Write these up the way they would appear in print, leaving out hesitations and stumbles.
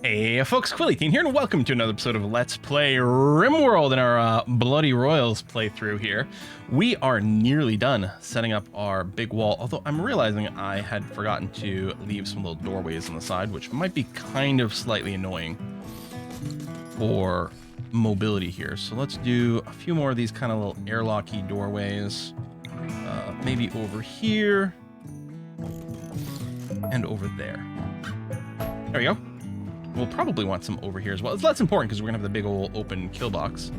Hey folks, Quillyteen here, and welcome to another episode of Let's Play Rimworld in our Bloody Royals playthrough here. We are nearly done setting up our big wall, although I'm realizing I had forgotten to leave some little doorways on the side, which might be kind of slightly annoying for mobility here. So let's do a few more of these kind of little airlocky doorways. Maybe over here and over there. There we go. We'll probably want some over here as well. It's less important because we're gonna have the big old open kill box.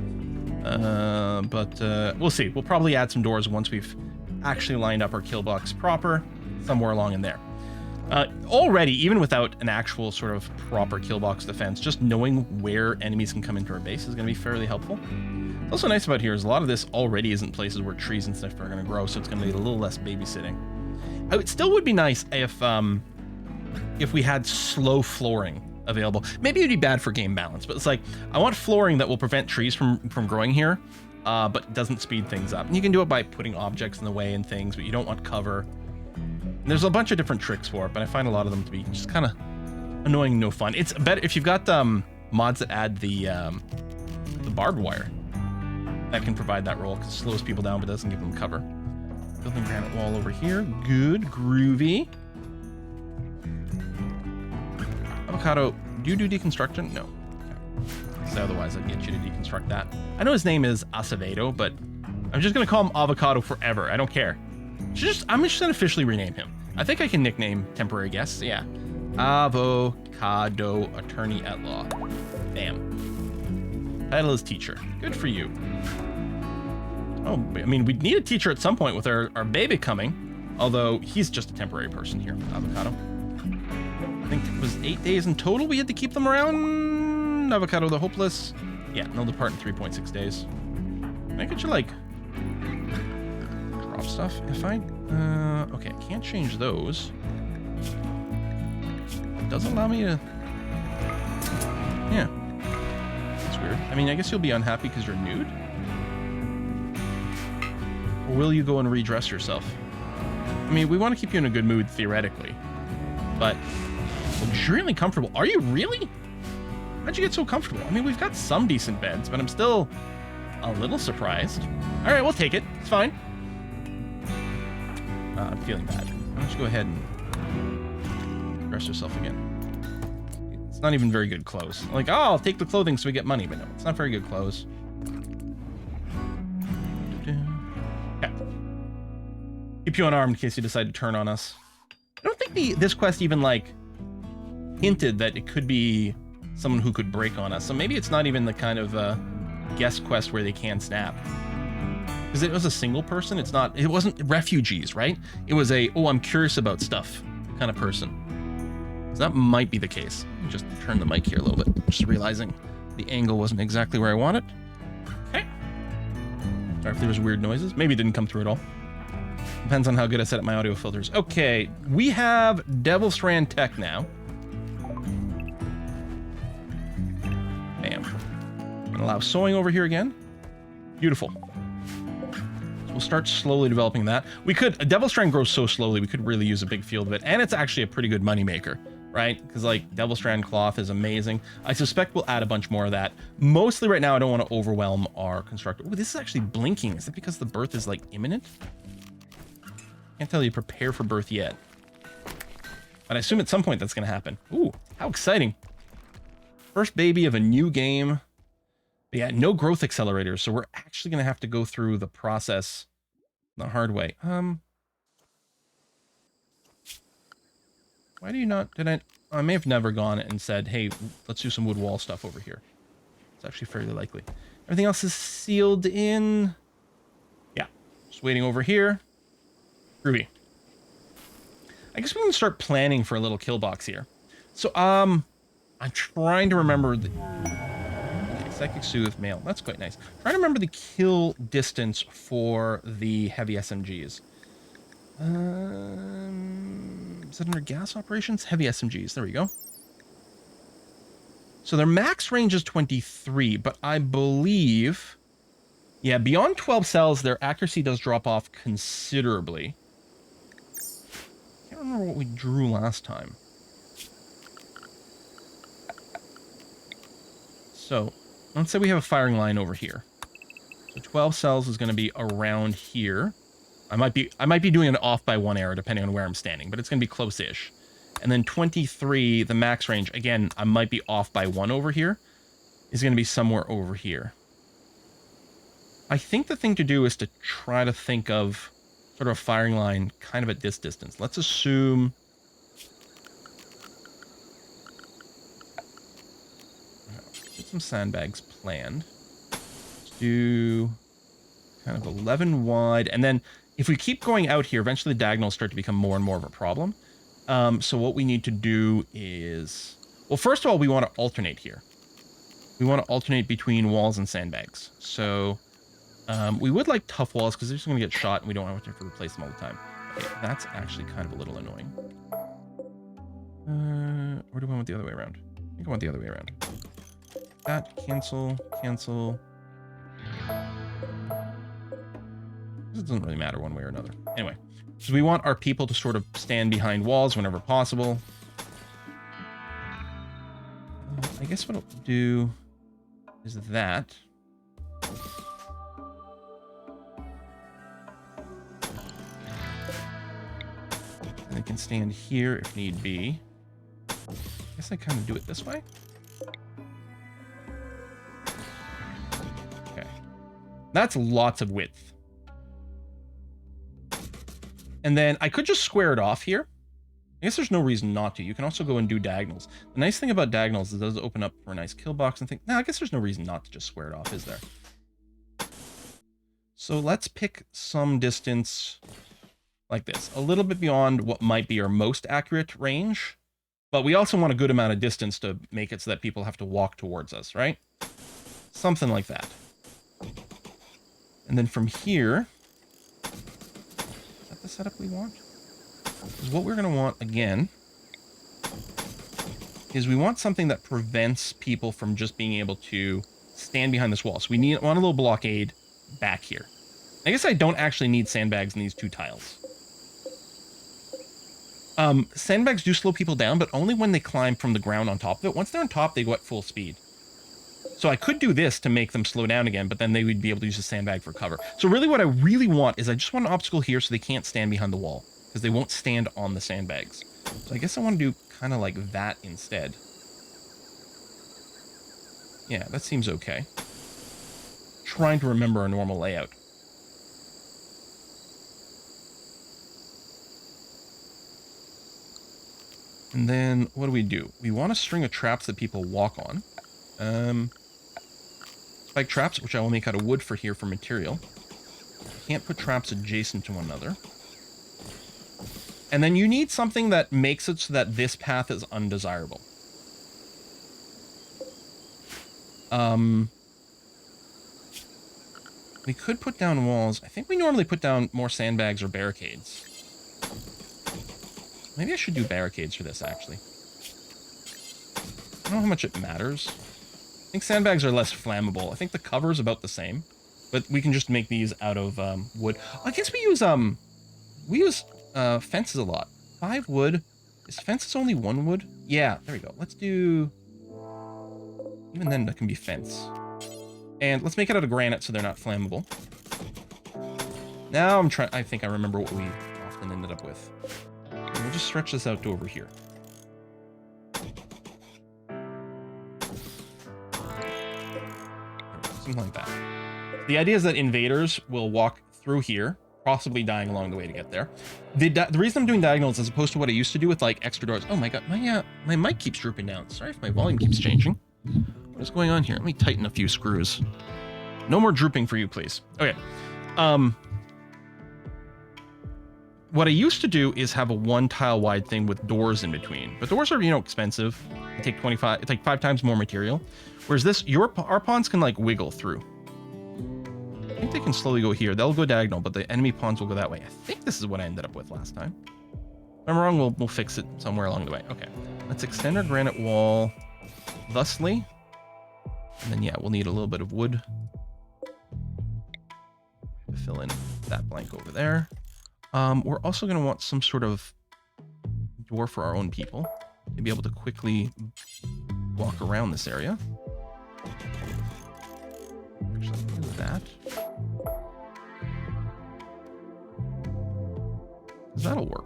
But we'll see. We'll probably add some doors once we've actually lined up our kill box proper, somewhere along in there. Already, even without an actual sort of proper kill box defense, just knowing where enemies can come into our base is gonna be fairly helpul. What's also nice about here is a lot of this already isn't places where trees and stuff are gonna grow, so it's gonna be a little less babysitting. It still would be nice if we had slow flooring available. Maybe it'd be bad for game balance, but it's like, I want flooring that will prevent trees from growing here, but doesn't speed things up. And you can do it by putting objects in the way and things, but you don't want cover. And there's a bunch of different tricks for it, but I find a lot of them to be just kind of annoying and no fun. It's better if you've got mods that add the barbed wire. That can provide that role, because it slows people down but doesn't give them cover. Building granite wall over here. Good, groovy. Avocado, do you do deconstruction? No. Okay. So otherwise I'd get you to deconstruct that. I know his name is Acevedo, but I'm just gonna call him Avocado forever. I don't care. I'm just gonna officially rename him. I think I can nickname temporary guests. Yeah. Avocado Attorney at Law. Bam. Title is teacher. Good for you. Oh, I mean, we'd need a teacher at some point with our baby coming, although he's just a temporary person here, Avocado. I think it was 8 days in total we had to keep them around. Avocado the Hopeless. Yeah, and they'll depart in 3.6 days. Can I get you, like, drop stuff if I... okay, I can't change those. It doesn't allow me to... Yeah. That's weird. I mean, I guess you'll be unhappy because you're nude? Or will you go and redress yourself? I mean, we want to keep you in a good mood, theoretically. But... luxuriantly comfortable. Are you really? How'd you get so comfortable? I mean, we've got some decent beds, but I'm still a little surprised. All right, we'll take it. It's fine. I'm feeling bad. Why don't you go ahead and dress yourself again? It's not even very good clothes. Like, oh, I'll take the clothing so we get money, but no, it's not very good clothes. Okay. Keep you unarmed in case you decide to turn on us. I don't think this quest even, like, hinted that it could be someone who could break on us. So maybe it's not even the kind of guest quest where they can snap. Because it was a single person. It wasn't refugees, right? It was a, oh, I'm curious about stuff kind of person. So that might be the case. Let me just turn the mic here a little bit. Just realizing the angle wasn't exactly where I wanted. Okay. Sorry if there was weird noises. Maybe it didn't come through at all. Depends on how good I set up my audio filters. Okay, we have Devil Strand Tech now. Bam. And allow sewing over here again. Beautiful. So we'll start slowly developing that. We could, Devil Strand grows so slowly, we could really use a big field of it. And it's actually a pretty good money maker, right? Because like Devil Strand cloth is amazing. I suspect we'll add a bunch more of that. Mostly right now, I don't want to overwhelm our constructor. Oh, this is actually blinking. Is that because the birth is like imminent? Can't tell you prepare for birth yet. But I assume at some point that's going to happen. Ooh, how exciting. First baby of a new game. But yeah, no growth accelerators, so we're actually going to have to go through the process the hard way. Why do you not... I may have never gone and said, hey, let's do some wood wall stuff over here. It's actually fairly likely. Everything else is sealed in. Yeah, just waiting over here. Groovy. I guess we can start planning for a little kill box here. So, I'm trying to remember the... Okay, Psychic Soothe Mail. That's quite nice. Trying to remember the kill distance for the heavy SMGs. Is that under gas operations? Heavy SMGs. There we go. So their max range is 23, but I believe... yeah, beyond 12 cells, their accuracy does drop off considerably. I can't remember what we drew last time. So let's say we have a firing line over here. So 12 cells is going to be around here. I might be doing it off by 1 arrow depending on where I'm standing, but it's going to be close-ish. And then 23, the max range, again, I might be off by 1 over here, is going to be somewhere over here. I think the thing to do is to try to think of sort of a firing line kind of at this distance. Let's assume... Get some sandbags planned. Let's do kind of 11 wide. And then if we keep going out here, eventually the diagonals start to become more and more of a problem. So what we need to do is... Well, first of all, we want to alternate here. We want to alternate between walls and sandbags. So we would like tough walls because they're just going to get shot and we don't have to replace them all the time. Okay, that's actually kind of a little annoying. Or do I want the other way around? I think I want the other way around. That, cancel, cancel. It doesn't really matter one way or another. Anyway, so we want our people to sort of stand behind walls whenever possible. I guess what I'll do is that. And they can stand here if need be. I guess I kind of do it this way. Okay. That's lots of width. And then I could just square it off here. I guess there's no reason not to. You can also go and do diagonals. The nice thing about diagonals is it does open up for a nice kill box and think, no, I guess there's no reason not to just square it off, is there? So let's pick some distance like this, a little bit beyond what might be our most accurate range, but we also want a good amount of distance to make it so that people have to walk towards us, right? Something like that. And then from here, is that the setup we want? Because what we're going to want, again, is we want something that prevents people from just being able to stand behind this wall. So we want a little blockade back here. I guess I don't actually need sandbags in these two tiles. Sandbags do slow people down, but only when they climb from the ground on top of it. Once they're on top, they go at full speed. So I could do this to make them slow down again, but then they would be able to use a sandbag for cover. So really what I really want is I just want an obstacle here so they can't stand behind the wall, because they won't stand on the sandbags. So I guess I want to do kind of like that instead. Yeah, that seems okay. Trying to remember a normal layout. And then what do? We want a string of traps that people walk on. Spike traps, which I will make out of wood for here for material. Can't put traps adjacent to one another. And then you need something that makes it so that this path is undesirable. We could put down walls. I think we normally put down more sandbags or barricades. Maybe I should do barricades for this, actually. I don't know how much it matters. I think sandbags are less flammable. I think the cover is about the same. But we can just make these out of wood. I guess we use fences a lot. 5 wood. Is fences only 1 wood? Yeah, there we go. Let's do... Even then, that can be fence. And let's make it out of granite so they're not flammable. Now I'm trying... I think I remember what we often ended up with. And we'll just stretch this out to over here. Something like that. The idea is that invaders will walk through here, possibly dying along the way to get there. The reason I'm doing diagonals as opposed to what I used to do with like extra doors. Oh my god, my mic keeps drooping down. Sorry if my volume keeps changing. What is going on here? Let me tighten a few screws. No more drooping for you, please. Okay. What I used to do is have a 1 tile wide thing with doors in between. But doors are, expensive. They take 25. It's like 5 times more material. Whereas this, our pawns can like wiggle through. I think they can slowly go here. They'll go diagonal, but the enemy pawns will go that way. I think this is what I ended up with last time. If I'm wrong, we'll fix it somewhere along the way. Okay. Let's extend our granite wall thusly. And then, yeah, we'll need a little bit of wood to fill in that blank over there. We're also going to want some sort of door for our own people to be able to quickly walk around this area. that. That'll work.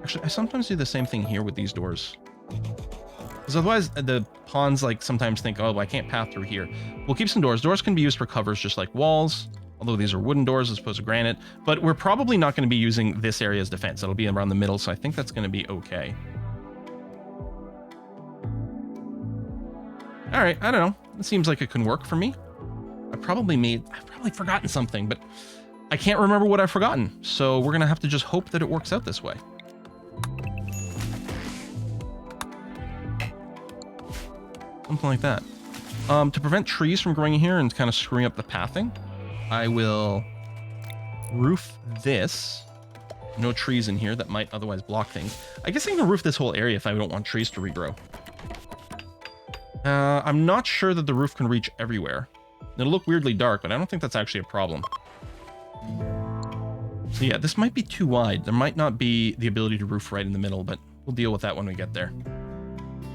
Actually, I sometimes do the same thing here with these doors. Because otherwise, the pawns like sometimes think, oh, well, I can't path through here. We'll keep some doors. Doors can be used for covers just like walls, although these are wooden doors as opposed to granite. But we're probably not going to be using this area as defense. It'll be around the middle, so I think that's going to be okay. All right, I don't know. It seems like it can work for me. I've probably forgotten something, but I can't remember what I've forgotten. So we're going to have to just hope that it works out this way. Something like that. To prevent trees from growing in here and kind of screwing up the pathing, I will roof this. No trees in here that might otherwise block things. I guess I can roof this whole area if I don't want trees to regrow. I'm not sure that the roof can reach everywhere. It'll look weirdly dark, but I don't think that's actually a problem. So yeah, this might be too wide. There might not be the ability to roof right in the middle, but we'll deal with that when we get there.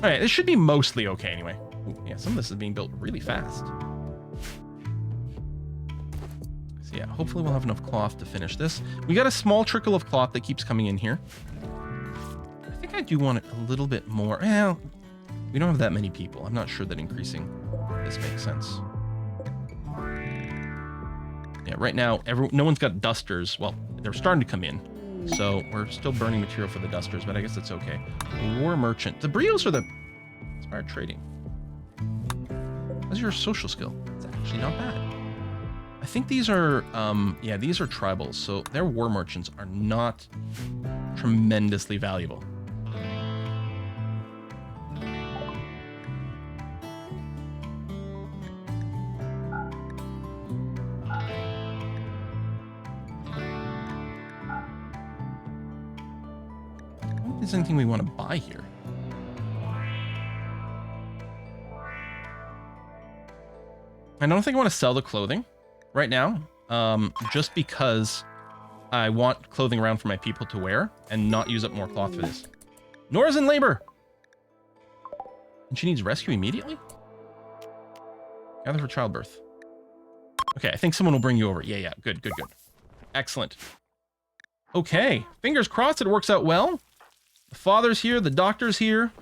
All right, this should be mostly okay anyway. Ooh, yeah, some of this is being built really fast. So yeah, hopefully we'll have enough cloth to finish this. We got a small trickle of cloth that keeps coming in here. I think I do want it a little bit more. Well, we don't have that many people. I'm not sure that increasing this makes sense. Yeah, right now, no one's got dusters. Well, they're starting to come in. So we're still burning material for the dusters, but I guess it's okay. War merchant. The Brios are the inspired trading. How's your social skill? It's actually not bad. I think these are, yeah, these are tribals. So their war merchants are not tremendously valuable. Is anything we want to buy here? I don't think I want to sell the clothing right now, just because I want clothing around for my people to wear and not use up more cloth for this. Nora's in labor! And she needs rescue immediately? Gather for childbirth. Okay, I think someone will bring you over. Yeah, yeah, good, good, good. Excellent. Okay, fingers crossed it works out well. The father's here, the doctor's here.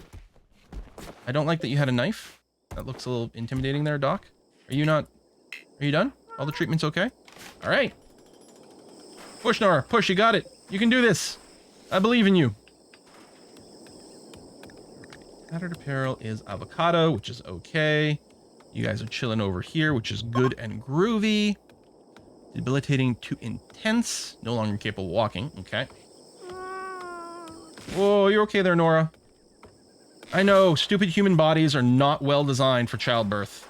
I don't like that you had a knife. That looks a little intimidating there, Doc. Are you done? All the treatment's okay? All right. Push, Nora, push, you got it. You can do this. I believe in you. Tattered apparel is avocado, which is okay. You guys are chilling over here, which is good and groovy. Debilitating to intense. No longer capable of walking. Okay. Whoa, you're okay there, Nora. I know, stupid human bodies are not well designed for childbirth.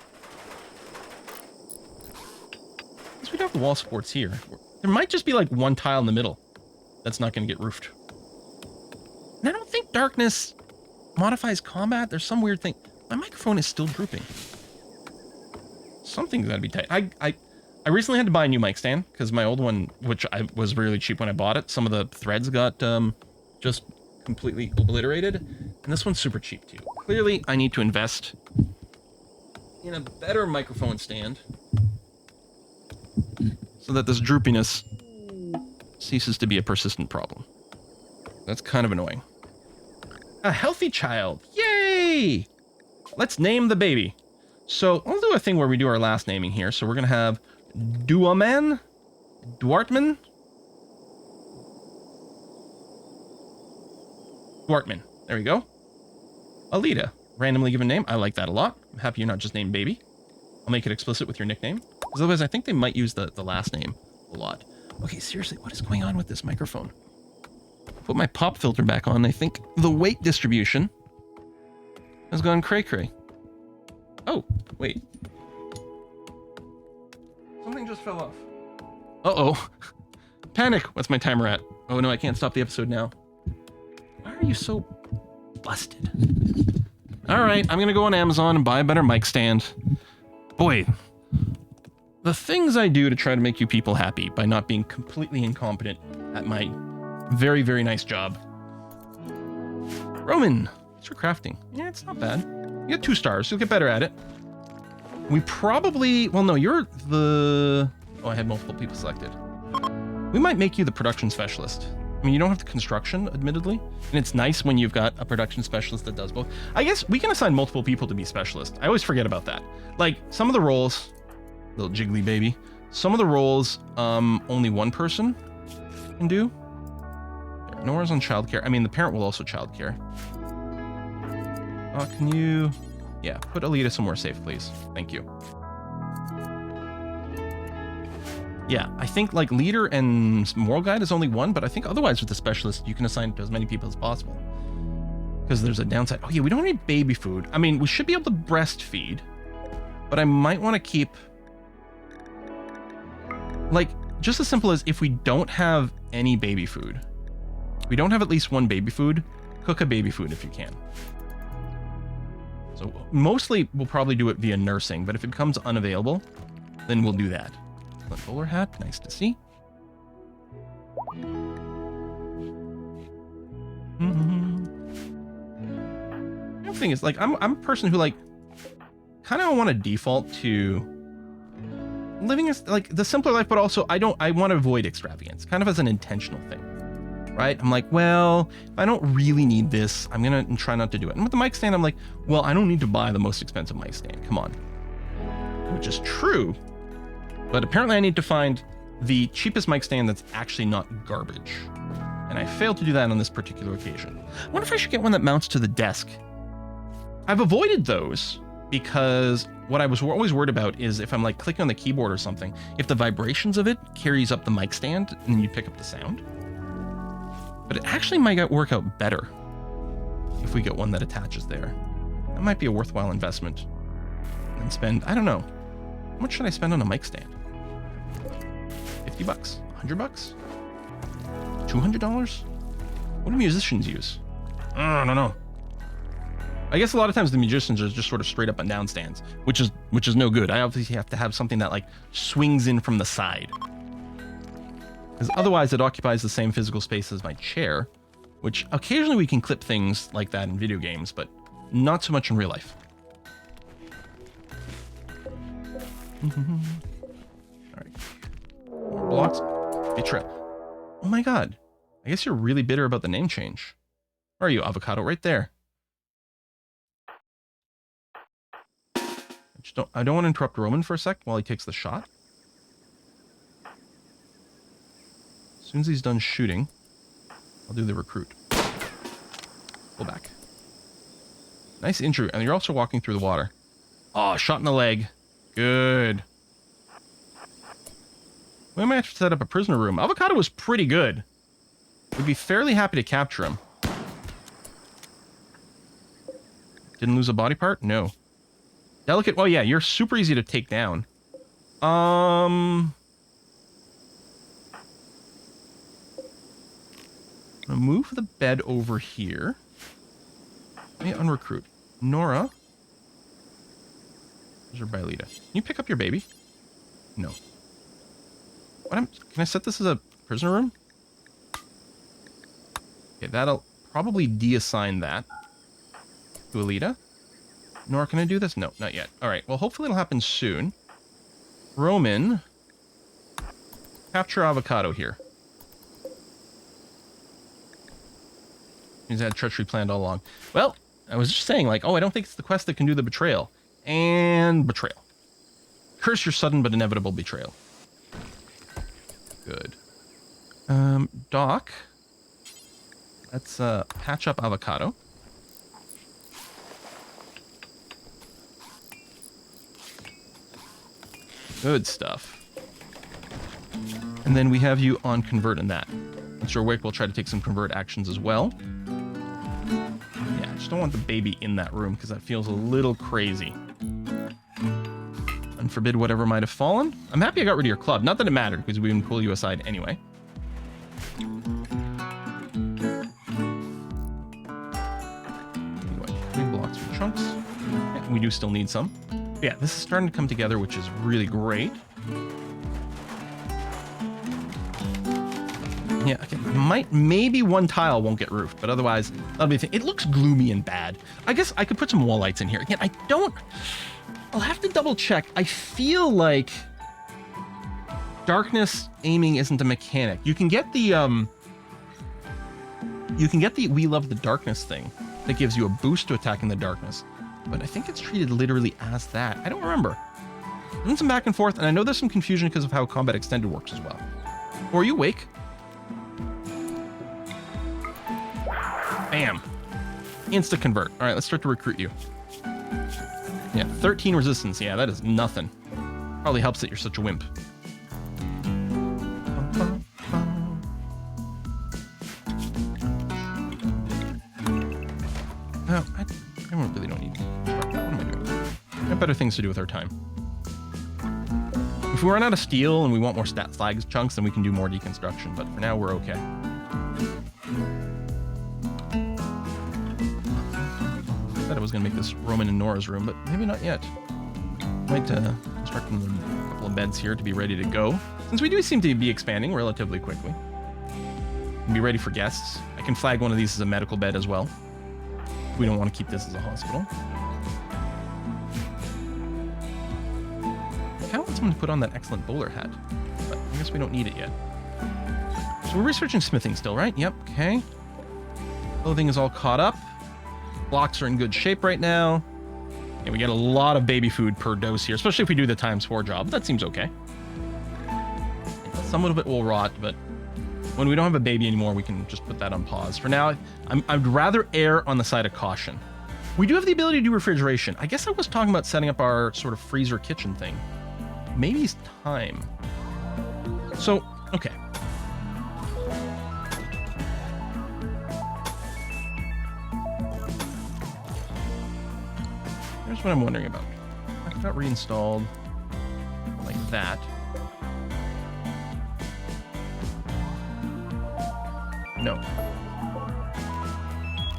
I guess we don't have the wall supports here. There might just be like one tile in the middle that's not going to get roofed. And I don't think darkness modifies combat. There's some weird thing. My microphone is still drooping. Something's got to be tight. I recently had to buy a new mic stand because my old one, which was really cheap when I bought it, some of the threads got just completely obliterated, and this one's super cheap too. Clearly, I need to invest in a better microphone stand so that this droopiness ceases to be a persistent problem. That's kind of annoying. A healthy child. Yay! Let's name the baby. So I'll do a thing where we do our last naming here. So we're going to have Duartman. There we go. Alita. Randomly given name. I like that a lot. I'm happy you're not just named Baby. I'll make it explicit with your nickname. Because otherwise I think they might use the last name a lot. Okay, seriously, what is going on with this microphone? Put my pop filter back on. I think the weight distribution has gone cray-cray. Oh, wait. Something just fell off. Uh-oh. Panic. What's my timer at? Oh no, I can't stop the episode now. Why are you so busted? All right, I'm going to go on Amazon and buy a better mic stand. Boy, the things I do to try to make you people happy by not being completely incompetent at my very, very nice job. Roman, it's for crafting. Yeah, it's not bad. You get 2 stars. You'll get better at it. We probably, well, no, you're the, oh, I had multiple people selected. We might make you the production specialist. I mean, you don't have the construction, admittedly, and it's nice when you've got a production specialist that does both. I guess we can assign multiple people to be specialists. I always forget about that. Like, some of the roles, little jiggly baby, some of the roles, only one person can do. Nora's on childcare. I mean, the parent will also childcare. Can you, yeah, put Alita somewhere safe, please. Thank you. Yeah, I think like leader and moral guide is only one, but I think otherwise with the specialist, you can assign it to as many people as possible. Because there's a downside. Oh yeah, we don't have any baby food. I mean, we should be able to breastfeed, but I might want to keep, like, just as simple as if we don't have any baby food, we don't have at least one baby food, cook a baby food if you can. So mostly we'll probably do it via nursing, but if it becomes unavailable, then we'll do that. Bowler hat, nice to see. The thing is, like, I'm a person who, like, kind of want to default to living as, like, the simpler life, but also I want to avoid extravagance, kind of as an intentional thing, right? I'm like, well, if I don't really need this, I'm gonna try not to do it. And with the mic stand, I'm like, well, I don't need to buy the most expensive mic stand. Come on, which is true. But apparently I need to find the cheapest mic stand that's actually not garbage. And I failed to do that on this particular occasion. I wonder if I should get one that mounts to the desk. I've avoided those because what I was always worried about is if I'm like clicking on the keyboard or something, if the vibrations of it carries up the mic stand and then you pick up the sound. But it actually might work out better if we get one that attaches there. That might be a worthwhile investment. And spend, I don't know. How much should I spend on a mic stand? 50 bucks, 100 bucks, $200? What do musicians use? I don't know. I guess a lot of times the musicians are just sort of straight up and down stands, which is no good. I obviously have to have something that like swings in from the side, because otherwise it occupies the same physical space as my chair, which occasionally we can clip things like that in video games, but not so much in real life. All right. More blocks. Betrayal. Oh my god. I guess you're really bitter about the name change. Where are you, Avocado? Right there. I don't want to interrupt Roman for a sec while he takes the shot. As soon as he's done shooting, I'll do the recruit. Pull back. Nice injury. And you're also walking through the water. Oh, shot in the leg. Good. We might have to set up a prisoner room. Avocado was pretty good. We'd be fairly happy to capture him. Didn't lose a body part? No. Delicate. Well, yeah, you're super easy to take down. I'm gonna move the bed over here. Let me unrecruit. Nora. Where's her Bylita? Can you pick up your baby? No. Can I set this as a prisoner room? Okay, that'll probably deassign that to Alita. Nora, can I do this? No, not yet. All right, well, hopefully it'll happen soon. Roman, capture Avocado here. He's had treachery planned all along. Well, I was just saying, like, oh, I don't think it's the quest that can do the betrayal. And betrayal. Curse your sudden but inevitable betrayal. Good. Doc. Let's patch up Avocado. Good stuff. And then we have you on convert in that. Once you're awake, we'll try to take some convert actions as well. Yeah, I just don't want the baby in that room because that feels a little crazy. Unforbid whatever might have fallen. I'm happy I got rid of your club. Not that it mattered because we can pull you aside anyway. Anyway, 3 blocks for chunks. Yeah, we do still need some. But yeah, this is starting to come together, which is really great. Yeah, okay, maybe one tile won't get roofed, but otherwise that'll be the thing. It looks gloomy and bad. I guess I could put some wall lights in here. Again, I don't I'll have to double check. I feel like darkness aiming isn't a mechanic. You can get the We Love the Darkness thing that gives you a boost to attack in the darkness, but I think it's treated literally as that. I don't remember. There's been some back and forth, and I know there's some confusion because of how Combat Extended works as well. Or you wake. Bam. Insta convert. All right, let's start to recruit you. Yeah, 13 resistance. Yeah, that is nothing. Probably helps that you're such a wimp. No, I really don't need. What am I doing? I have better things to do with our time. If we run out of steel and we want more stat slag chunks, then we can do more deconstruction. But for now, we're okay. I said I was going to make this Roman and Nora's room, but maybe not yet. Might construct a couple of beds here to be ready to go, since we do seem to be expanding relatively quickly. And be ready for guests. I can flag one of these as a medical bed as well. We don't want to keep this as a hospital. I kind of want someone to put on that excellent bowler hat, but I guess we don't need it yet. So we're researching smithing still, right? Yep, okay. Clothing is all caught up. Blocks are in good shape right now. And we get a lot of baby food per dose here, especially if we do the ×4 job. That seems okay. Some of it will rot, but when we don't have a baby anymore, we can just put that on pause. For now, I'd rather err on the side of caution. We do have the ability to do refrigeration. I guess I was talking about setting up our sort of freezer kitchen thing. Maybe it's time. So, okay. Here's what I'm wondering about. I got reinstalled like that. No.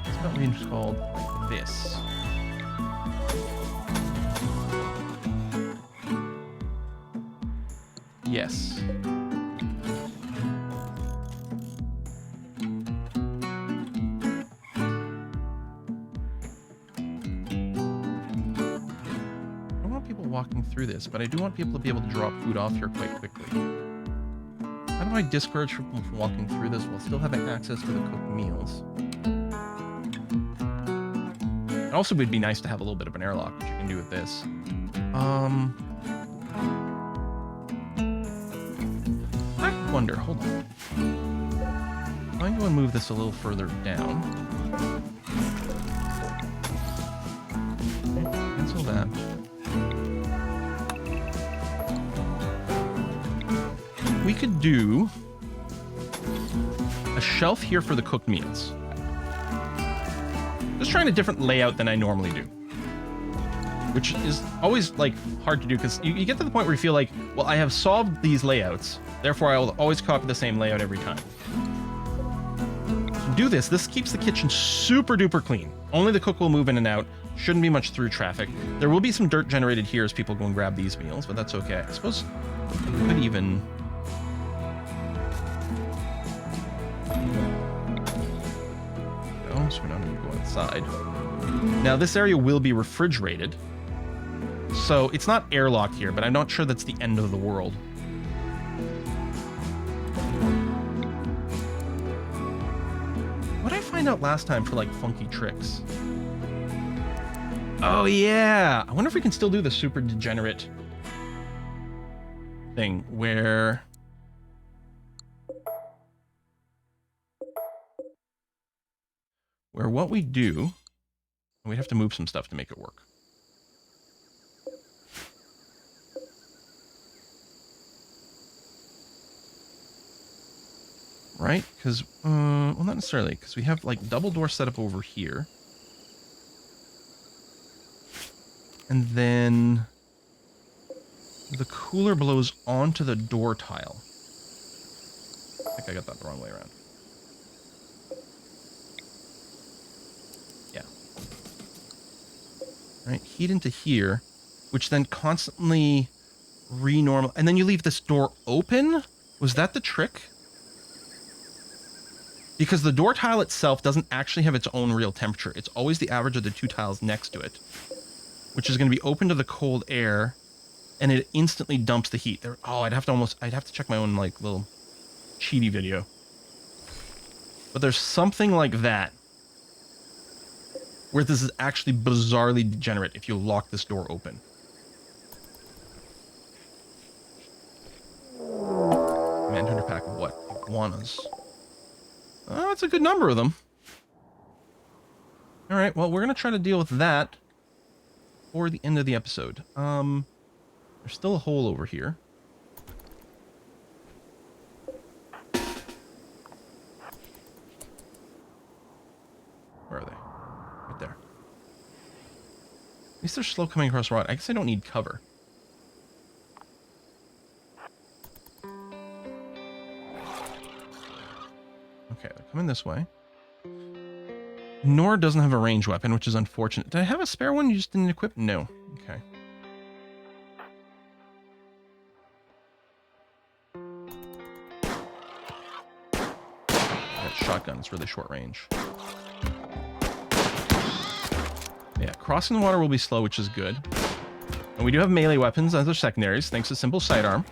It's not reinstalled like this. Yes. I don't want people walking through this, but I do want people to be able to drop food off here quite quickly. How do I discourage people from walking through this while still having access to the cooked meals? It also would be nice to have a little bit of an airlock, which you can do with this. I wonder, hold on. I'm going to move this a little further down. Okay, cancel that. We could do a shelf here for the cooked meals. Just trying a different layout than I normally do. Which is always, like, hard to do, because you get to the point where you feel like, well, I have solved these layouts, therefore I will always copy the same layout every time. To do this, this keeps the kitchen super duper clean. Only the cook will move in and out. Shouldn't be much through traffic. There will be some dirt generated here as people go and grab these meals, but that's okay. I suppose we could even... So we're not going to go outside. Now, this area will be refrigerated. So it's not airlocked here, but I'm not sure that's the end of the world. What did I find out last time for, like, funky tricks? Oh, yeah! I wonder if we can still do the super degenerate thing, where... what we do... we have to move some stuff to make it work. Right? Because, well, not necessarily, because we have, like, double door set up over here. And then the cooler blows onto the door tile. I think I got that the wrong way around. Yeah. Right, heat into here, which then constantly renormal. And then you leave this door open? Was that the trick? Because the door tile itself doesn't actually have its own real temperature. It's always the average of the two tiles next to it. which is going to be open to the cold air, and it instantly dumps the heat. There. Oh, I'd have to check my own like little cheaty video. But there's something like that where this is actually bizarrely degenerate if you lock this door open. Manhunter pack of what? Iguanas. Oh, that's a good number of them. Alright, well, we're going to try to deal with that for the end of the episode. There's still a hole over here. Where are they? Right there. At least they're slow coming across the road. I guess I don't need cover. Okay, they're coming this way. Nora doesn't have a ranged weapon, which is unfortunate. Did I have a spare one you just didn't equip? No. Okay. That shotgun is really short range. Yeah, crossing the water will be slow, which is good. And we do have melee weapons as their secondaries, thanks to simple sidearm.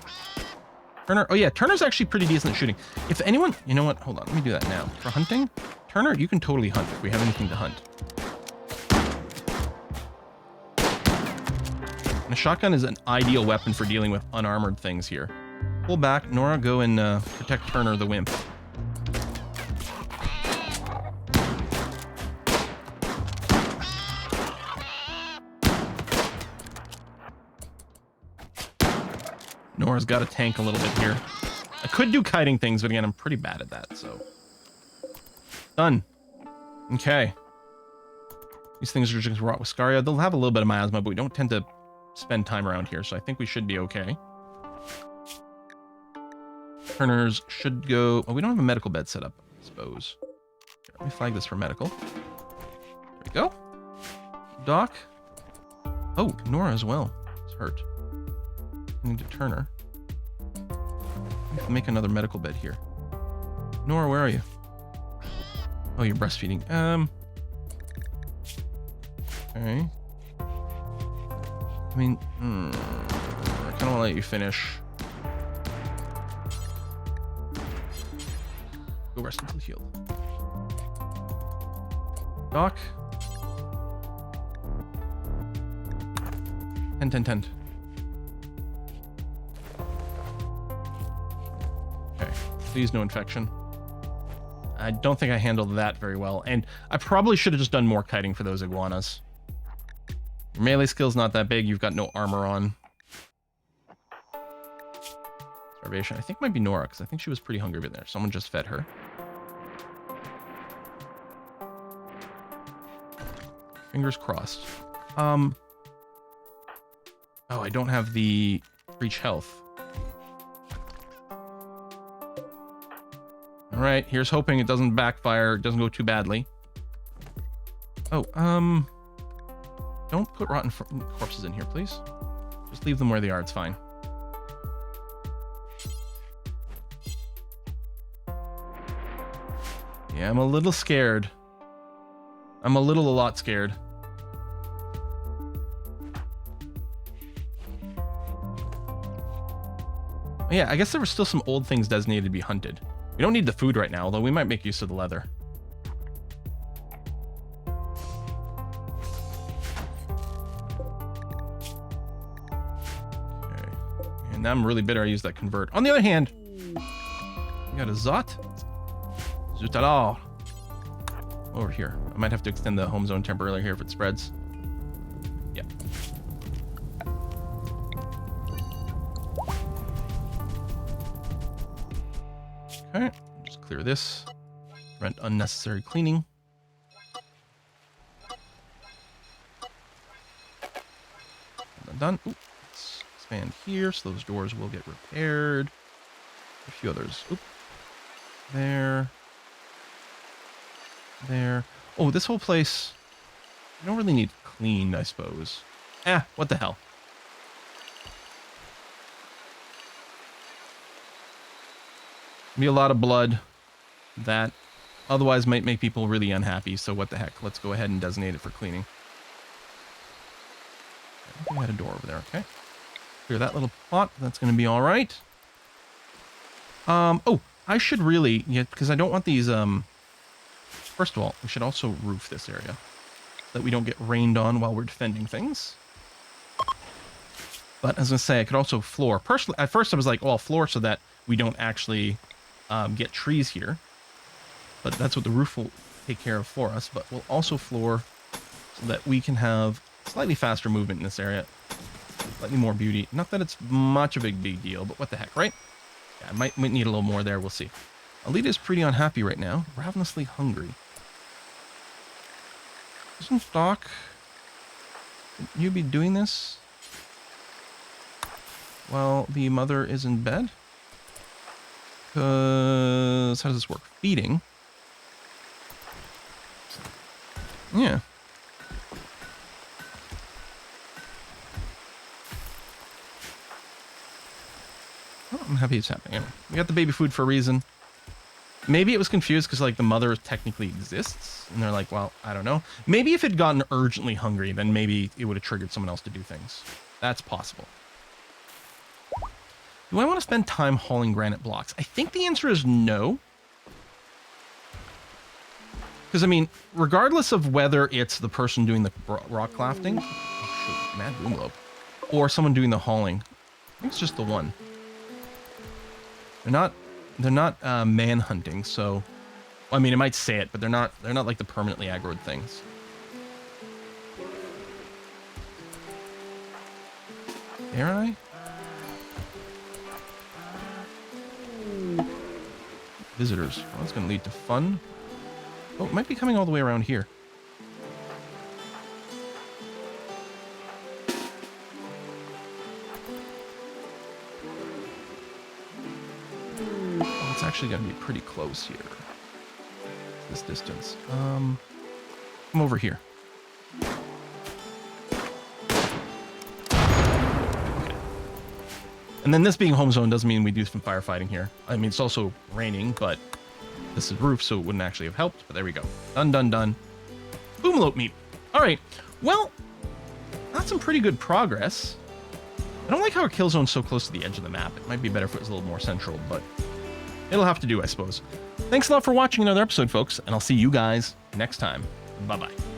Turner, oh yeah, Turner's actually pretty decent at shooting. If anyone, you know what, hold on, let me do that now. For hunting, Turner, you can totally hunt if we have anything to hunt. And a shotgun is an ideal weapon for dealing with unarmored things here. Pull back, Nora, go and protect Turner the wimp. Nora's got a tank a little bit here. I could do kiting things, but again, I'm pretty bad at that, so. Done. Okay. These things are just rot with Scaria. They'll have a little bit of miasma, but we don't tend to spend time around here, so I think we should be okay. Turners should go... Oh, we don't have a medical bed set up, I suppose. Here, let me flag this for medical. There we go. Doc. Oh, Nora as well. It's hurt. I need to Turner. I have to make another medical bed here. Nora, where are you? Oh, you're breastfeeding. Okay. I mean, I kind of want to let you finish. Go rest until healed. Doc. 10. Okay, please no infection. I don't think I handled that very well, and I probably should have just done more kiting for those iguanas. Your melee skill's not that big, you've got no armor on. Starvation, I think it might be Nora, because I think she was pretty hungry in there. Someone just fed her. Fingers crossed. Oh, I don't have the breach health. All right, here's hoping it doesn't backfire, it doesn't go too badly. Oh, don't put rotten corpses in here, please. Just leave them where they are, it's fine. Yeah, I'm a little scared. I'm a lot scared. Yeah, I guess there were still some old things designated to be hunted. We don't need the food right now, although we might make use of the leather. Okay. And now I'm really bitter I used that convert. On the other hand, we got a Zot. Zutalar. Over here. I might have to extend the home zone temporarily here if it spreads. Yep. Okay, just clear this. Prevent unnecessary cleaning. Done. Ooh, let's expand here so those doors will get repaired. A few others. Oop. There. There. Oh, this whole place, you don't really need cleaned, I suppose. What the hell. Be a lot of blood. That otherwise might make people really unhappy, so what the heck. Let's go ahead and designate it for cleaning. I think we had a door over there. Okay. Clear that little plot. That's going to be all right. Oh, I should really, yeah, because I don't want these, first of all, we should also roof this area so that we don't get rained on while we're defending things. But as I say, I could also floor. Personally, at first I was like, oh, I'll floor so that we don't actually get trees here. But that's what the roof will take care of for us. But we'll also floor so that we can have slightly faster movement in this area. Slightly more beauty. Not that it's much of a big deal, but what the heck, right? Yeah, I might need a little more there. We'll see. Alita is pretty unhappy right now. Ravenously hungry. Isn't Doc... Would you be doing this while the mother is in bed? Because... how does this work? Feeding. Yeah. Oh, I'm happy it's happening. Anyway, we got the baby food for a reason. Maybe it was confused because, like, the mother technically exists. And they're like, well, I don't know. Maybe if it had gotten urgently hungry, then maybe it would have triggered someone else to do things. That's possible. Do I want to spend time hauling granite blocks? I think the answer is no. Because, I mean, regardless of whether it's the person doing the rock crafting... Oh, shoot, mad boomlope. Or someone doing the hauling. I think it's just the one. They're not man-hunting, so... Well, I mean, it might say it, but they're not like the permanently aggroed things. Dare I? Visitors. Well, that's going to lead to fun. Oh, it might be coming all the way around here. Oh, it's actually going to be pretty close here. This distance. Come over here. Okay. And then this being home zone doesn't mean we do some firefighting here. I mean, it's also raining, but this is roof, so it wouldn't actually have helped. But there we go. Done, done, done. Boomlope meat. All right. Well, that's some pretty good progress. I don't like how our kill zone's so close to the edge of the map. It might be better if it was a little more central, but it'll have to do, I suppose. Thanks a lot for watching another episode, folks, and I'll see you guys next time. Bye-bye.